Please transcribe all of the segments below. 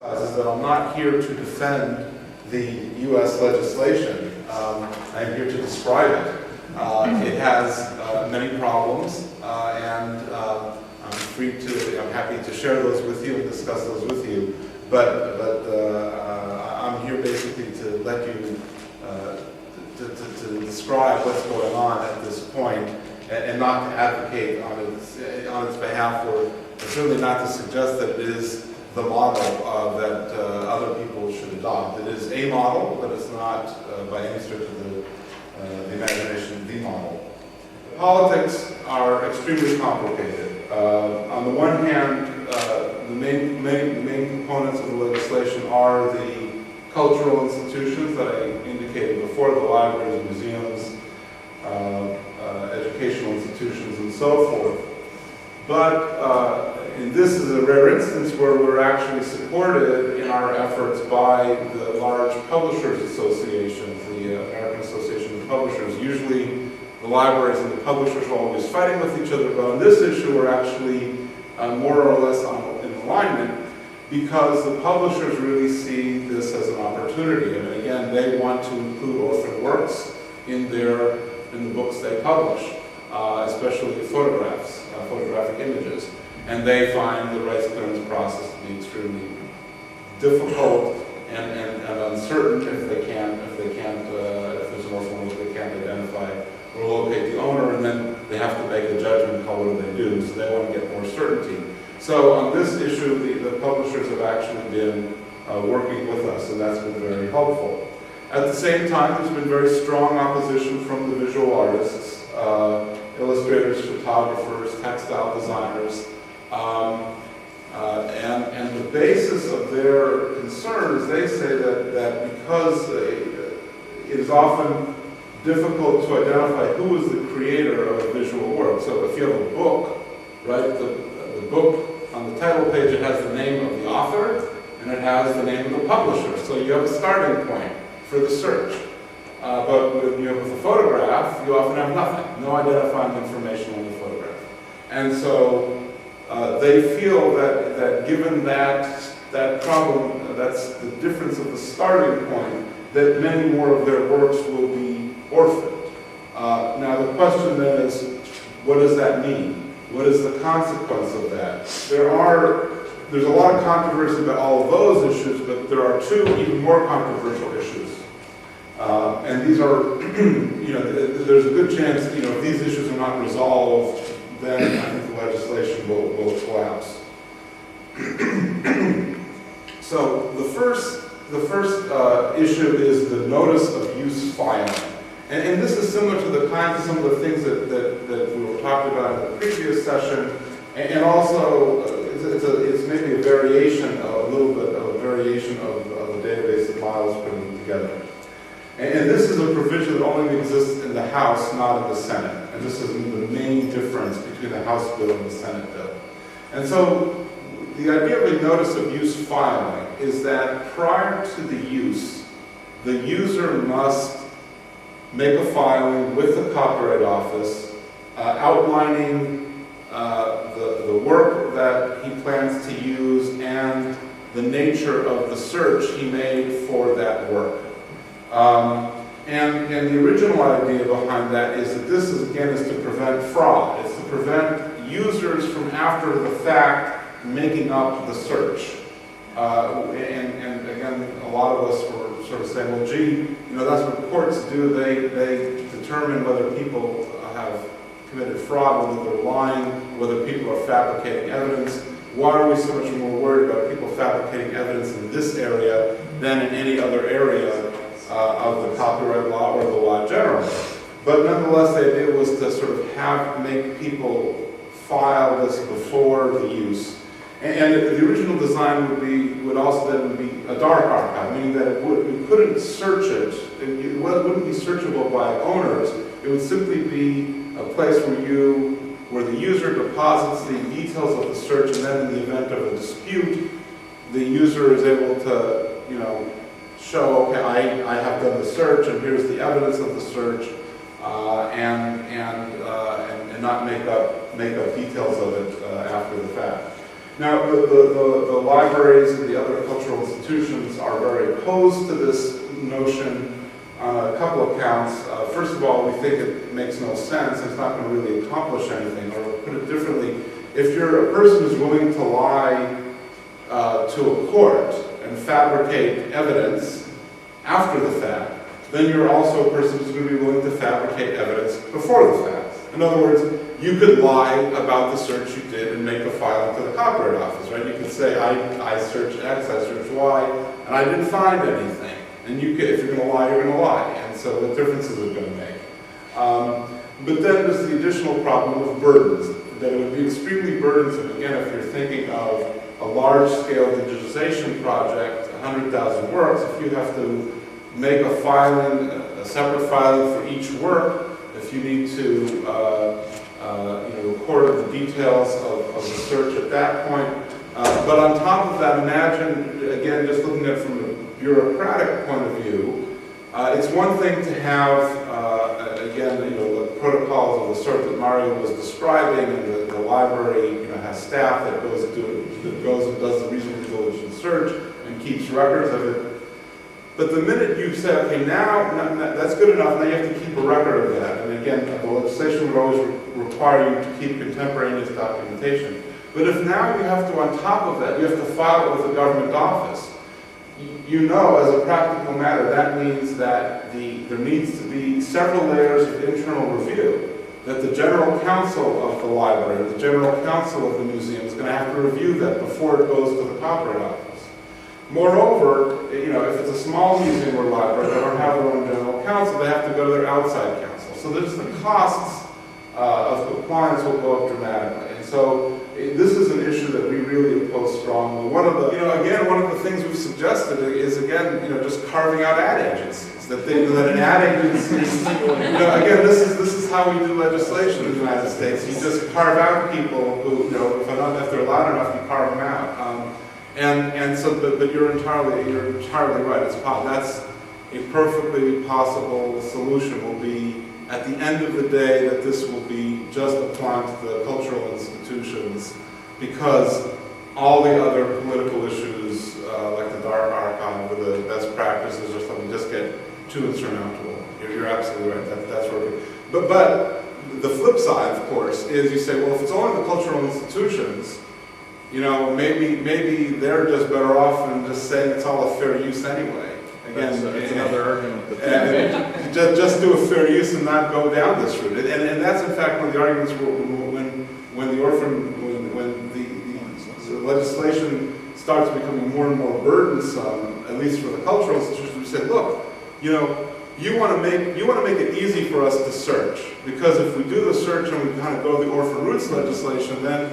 Is that I'm not here to defend the U.S. legislation. I'm here to describe it. It has many problems, and I'm happy to share those with you and discuss those with you. But I'm here basically to let you to describe what's going on at this point, and not to advocate on its behalf, or certainly not to suggest that it is the model that other people should adopt. It is a model, but it's not by any stretch of the imagination the model. Politics are extremely complicated. On the one hand, the main components of the legislation are the cultural institutions that I indicated before, the libraries, museums, educational institutions, and so forth. But and this is a rare instance where we're actually supported in our efforts by the large publishers associations, the American Association of Publishers. Usually the libraries and the publishers are always fighting with each other, but on this issue we're actually more or less in alignment, because the publishers really see this as an opportunity. And again, they want to include orphan works in the books they publish, especially photographs, photographic images. And they find the rights clearance process to be extremely difficult and uncertain if there's an orphan work they can't identify or locate the owner, and then they have to make a judgment call what do they do, so they want to get more certainty. So on this issue, the publishers have actually been working with us, and that's been very helpful. At the same time, there's been very strong opposition from the visual artists, illustrators, photographers, textile designers, and the basis of their concerns, they say that because it is often difficult to identify who is the creator of a visual work. So if you have a book, right, the book on the title page, it has the name of the author and it has the name of the publisher. So you have a starting point for the search. But when you have a photograph, you often have nothing, no identifying information on the photograph. And so they feel that given that problem, that's the difference of the starting point, that many more of their works will be orphaned. Now the question then is, what does that mean? What is the consequence of that? There's a lot of controversy about all of those issues, but there are two even more controversial issues. And these are, there's a good chance, if these issues are not resolved, then I think the legislation will collapse. So the first issue is the notice of use filing. And this is similar to the kinds of some of the things that we were talking about in the previous session, and also it's maybe a variation, a little bit of a variation of the database that Miles put together. And this is a provision that only exists in the House, not in the Senate. And this is the main difference between the House bill and the Senate bill. And so the idea of a notice of use filing is that prior to the use, the user must make a filing with the Copyright Office outlining the work that he plans to use and the nature of the search he made for that work. And the original idea behind that is that this is to prevent fraud. It's to prevent users from after the fact making up the search. And again, a lot of us were sort of saying, well, gee, that's what courts do. They determine whether people have committed fraud, whether they're lying, whether people are fabricating evidence. Why are we so much more worried about people fabricating evidence in this area than in any other area of the copyright law or the law generally? But nonetheless, the idea was to sort of make people file this before the use. And the original design would also be a dark archive, meaning that we couldn't search it. It wouldn't be searchable by owners. It would simply be a place where the user deposits the details of the search, and then in the event of a dispute, the user is able to, show, okay, I have done the search, and here's the evidence of the search, and not make up details of it after the fact. Now, the libraries and the other cultural institutions are very opposed to this notion on a couple of counts. First of all, we think it makes no sense. It's not going to really accomplish anything. Or put it differently, if you're a person who's willing to lie to a court and fabricate evidence after the fact, then you're also a person who's going to be willing to fabricate evidence before the fact. In other words, you could lie about the search you did and make a filing to the Copyright Office, right? You could say, I searched X, I searched Y, and I didn't find anything. And you could, if you're going to lie, you're going to lie. And so what difference is it going to make? But then there's the additional problem of burdens, that it would be extremely burdensome, again, if you're thinking of a large-scale digitization project, 100,000 works, if you have to make a filing, a separate filing for each work, if you need to record the details of the search at that point. But on top of that, imagine, again, just looking at it from a bureaucratic point of view, it's one thing to have, again, the protocols of the sort that Mario was describing, and the library has staff that goes and does the reasonably diligent search and keeps records of it. But the minute you say, okay, now that's good enough, now you have to keep a record of that. And again, the legislation would always require you to keep contemporaneous documentation. But if now you have to, on top of that, you have to file it with a government office, as a practical matter, that means that there needs to be several layers of internal review, that the general counsel of the library, the general counsel of the museum is going to have to review that before it goes to the Copyright Office. Moreover, if it's a small museum or library, they don't have their own general counsel, they have to go to their outside counsel. So there's the costs of compliance will go up dramatically. And so this is an issue that we really oppose strongly. One of the things we've suggested is, just carving out ad agencies. That an ad agency, again, this is how we do legislation in the United States. You just carve out people who, if they're loud enough, you carve them out. But you're entirely right. That's a perfectly possible solution. Will be at the end of the day that this will be just applying to the cultural institutions, because all the other political issues, like the dark archive or the best practices or something, just get too insurmountable. You're absolutely right. That's where. But the flip side, of course, is you say, well, if it's only the cultural institutions, maybe they're just better off than just saying it's all a fair use anyway. Again, it's another argument. And just do a fair use and not go down this route. And that's in fact one of the arguments when the legislation starts becoming more and more burdensome, at least for the cultural institutions. We say, look, you want to make it easy for us to search, because if we do the search and we kind of go the orphan roots legislation, then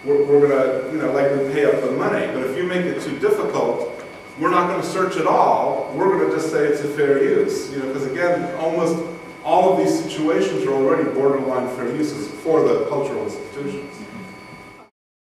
we're going to likely pay up the money. But if you make it too difficult, we're not going to search at all. We're going to just say it's a fair use. Because again, almost all of these situations are already borderline fair uses for the cultural institutions.